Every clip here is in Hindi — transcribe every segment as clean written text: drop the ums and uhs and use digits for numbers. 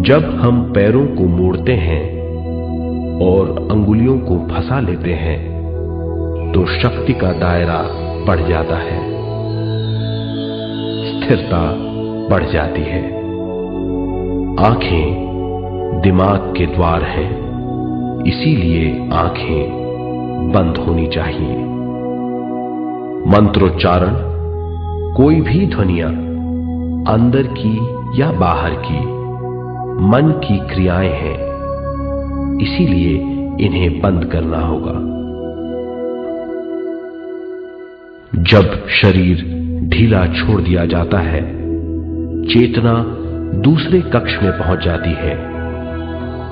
जब हम पैरों को मोड़ते हैं और अंगुलियों को फंसा लेते हैं तो शक्ति का दायरा बढ़ जाता है, स्थिरता बढ़ जाती है। आंखें दिमाग के द्वार हैं, इसीलिए आंखें बंद होनी चाहिए। मंत्रोच्चारण, कोई भी ध्वनियां अंदर की या बाहर की मन की क्रियाएं हैं, इसीलिए इन्हें बंद करना होगा। जब शरीर ढीला छोड़ दिया जाता है, चेतना दूसरे कक्ष में पहुंच जाती है,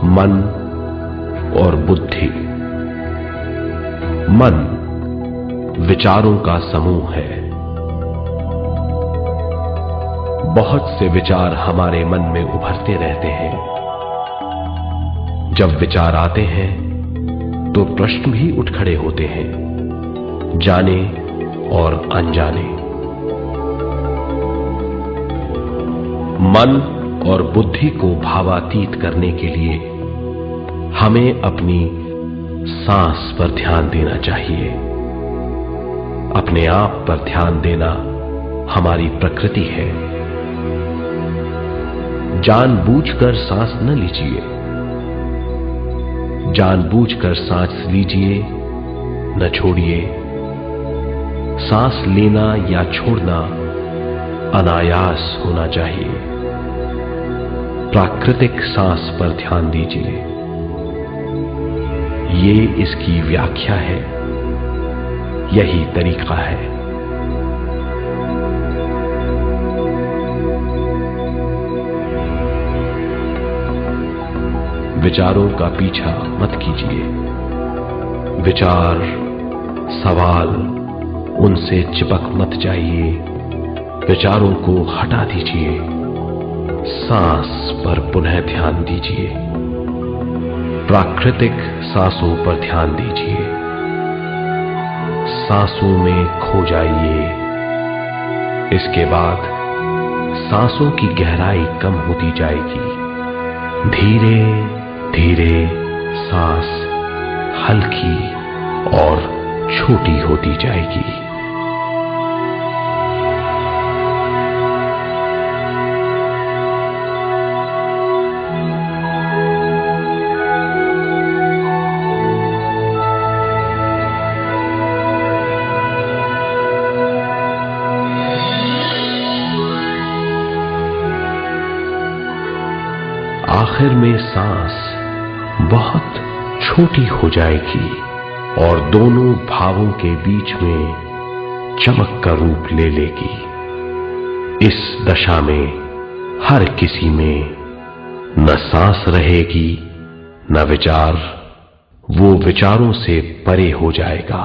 मन और बुद्धि। मन विचारों का समूह है। बहुत से विचार हमारे मन में उभरते रहते हैं। जब विचार आते हैं तो प्रश्न भी उठ खड़े होते हैं, जाने और अनजाने। मन और बुद्धि को भावातीत करने के लिए हमें अपनी सांस पर ध्यान देना चाहिए। अपने आप पर ध्यान देना हमारी प्रकृति है। जानबूझकर सांस न लीजिए, जानबूझकर सांस लीजिए, न छोड़िए। सांस लेना या छोड़ना अनायास होना चाहिए। प्राकृतिक सांस पर ध्यान दीजिए। ये इसकी व्याख्या है, यही तरीका है। विचारों का पीछा मत कीजिए। विचार, सवाल, उनसे चिपक मत जाइए। विचारों को हटा दीजिए। सांस पर पुनः ध्यान दीजिए। प्राकृतिक सांसों पर ध्यान दीजिए। सांसों में खो जाइए। इसके बाद सांसों की गहराई कम होती जाएगी। धीरे धीरे सांस हल्की और छोटी होती जाएगी। आखिर में सांस बहुत छोटी हो जाएगी और दोनों भावों के बीच में चमक का रूप ले लेगी। इस दशा में हर किसी में न सांस रहेगी न विचार, वो विचारों से परे हो जाएगा।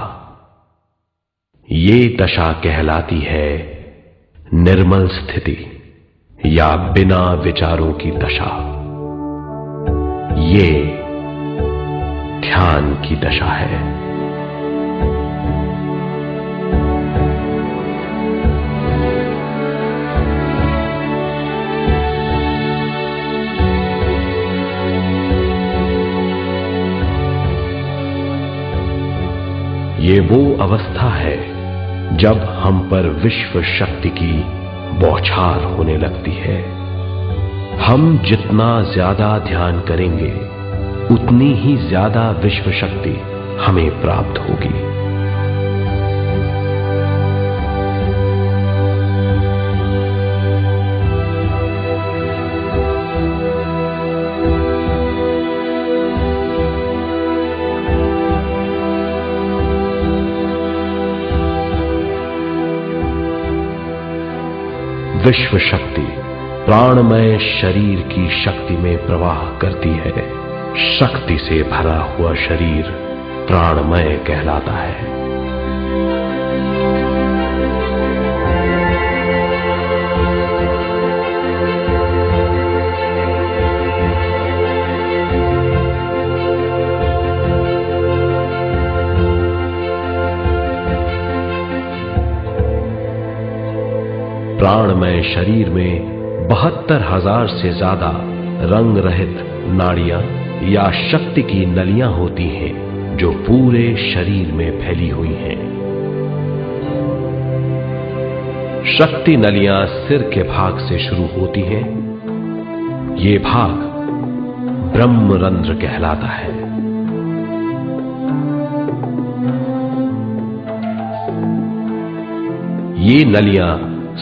ये दशा कहलाती है निर्मल स्थिति या बिना विचारों की दशा। ये ध्यान की दशा है। ये वो अवस्था है जब हम पर विश्व शक्ति की बौछार होने लगती है। हम जितना ज्यादा ध्यान करेंगे उतनी ही ज्यादा विश्व शक्ति हमें प्राप्त होगी। विश्व शक्ति प्राणमय शरीर की शक्ति में प्रवाह करती है। शक्ति से भरा हुआ शरीर प्राणमय कहलाता है। प्राणमय शरीर में 72,000 से ज्यादा रंग रहित नाड़ियां या शक्ति की नलियां होती हैं जो पूरे शरीर में फैली हुई हैं। शक्ति नलियां सिर के भाग से शुरू होती हैं। ये भाग ब्रह्मरंध्र कहलाता है। ये नलियां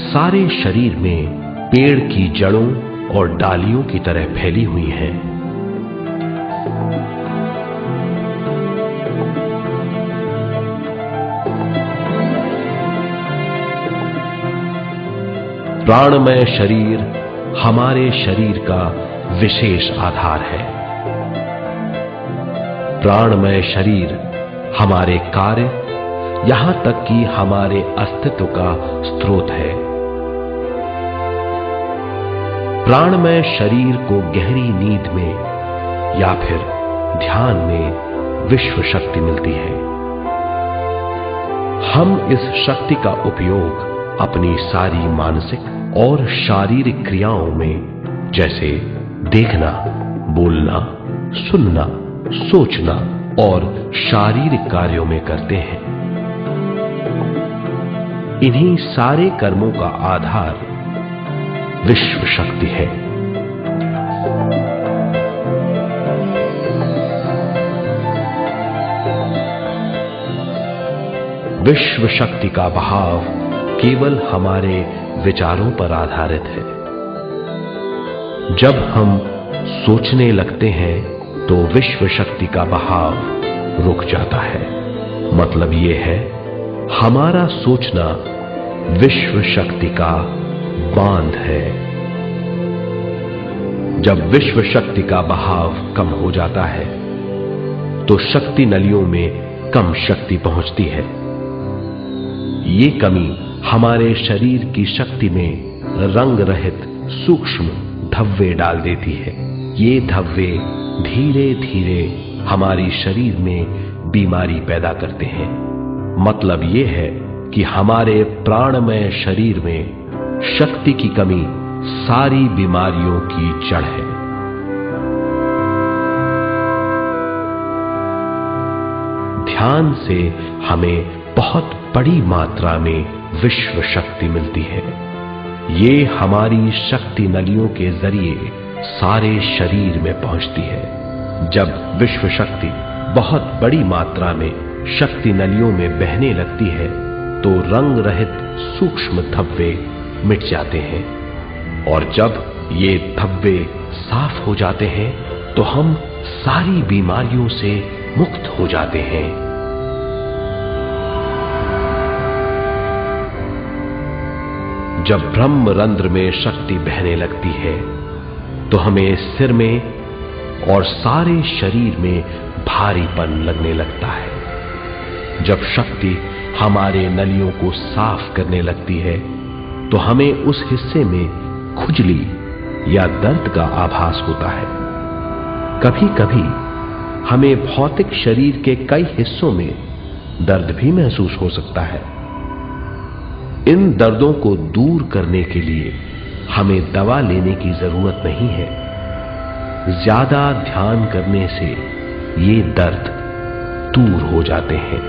सारे शरीर में पेड़ की जड़ों और डालियों की तरह फैली हुई हैं। प्राणमय शरीर हमारे शरीर का विशेष आधार है। प्राणमय शरीर हमारे कार्य, यहां तक कि हमारे अस्तित्व का स्रोत है। प्राणमय शरीर को गहरी नींद में या फिर ध्यान में विश्व शक्ति मिलती है। हम इस शक्ति का उपयोग अपनी सारी मानसिक और शारीरिक क्रियाओं में, जैसे देखना, बोलना, सुनना, सोचना और शारीरिक कार्यों में करते हैं। इन्हीं सारे कर्मों का आधार विश्व शक्ति है। विश्व शक्ति का बहाव केवल हमारे विचारों पर आधारित है। जब हम सोचने लगते हैं तो विश्व शक्ति का बहाव रुक जाता है। मतलब यह है, हमारा सोचना विश्व शक्ति का बांध है। जब विश्व शक्ति का बहाव कम हो जाता है तो शक्ति नलियों में कम शक्ति पहुंचती है। ये कमी हमारे शरीर की शक्ति में रंग रहित सूक्ष्म धब्बे डाल देती है। ये धब्बे धीरे धीरे हमारी शरीर में बीमारी पैदा करते हैं। मतलब ये है कि हमारे प्राणमय शरीर में शक्ति की कमी सारी बीमारियों की जड़ है। ध्यान से हमें बहुत बड़ी मात्रा में विश्व शक्ति मिलती है। ये हमारी शक्ति नलियों के जरिए सारे शरीर में पहुंचती है। जब विश्व शक्ति बहुत बड़ी मात्रा में शक्ति नलियों में बहने लगती है तो रंग रहित सूक्ष्म धब्बे मिट जाते हैं, और जब ये धब्बे साफ हो जाते हैं तो हम सारी बीमारियों से मुक्त हो जाते हैं। जब ब्रह्मरंध्र में शक्ति बहने लगती है तो हमें सिर में और सारे शरीर में भारीपन लगने लगता है। जब शक्ति हमारे नलियों को साफ करने लगती है तो हमें उस हिस्से में खुजली या दर्द का आभास होता है। कभी कभी हमें भौतिक शरीर के कई हिस्सों में दर्द भी महसूस हो सकता है। इन दर्दों को दूर करने के लिए हमें दवा लेने की जरूरत नहीं है। ज्यादा ध्यान करने से ये दर्द दूर हो जाते हैं।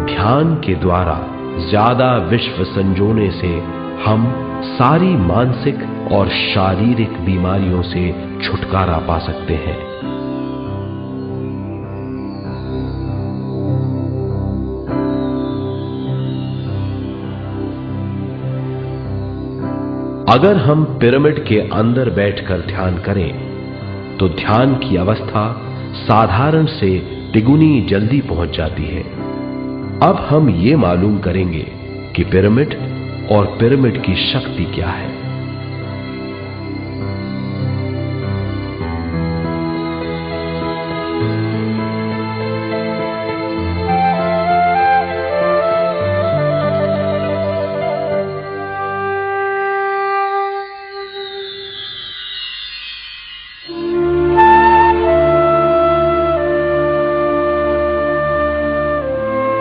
ध्यान के द्वारा ज्यादा विश्व संजोने से हम सारी मानसिक और शारीरिक बीमारियों से छुटकारा पा सकते हैं। अगर हम पिरामिड के अंदर बैठकर ध्यान करें तो ध्यान की अवस्था साधारण से तिगुनी जल्दी पहुंच जाती है। अब हम ये मालूम करेंगे कि पिरामिड और पिरामिड की शक्ति क्या है।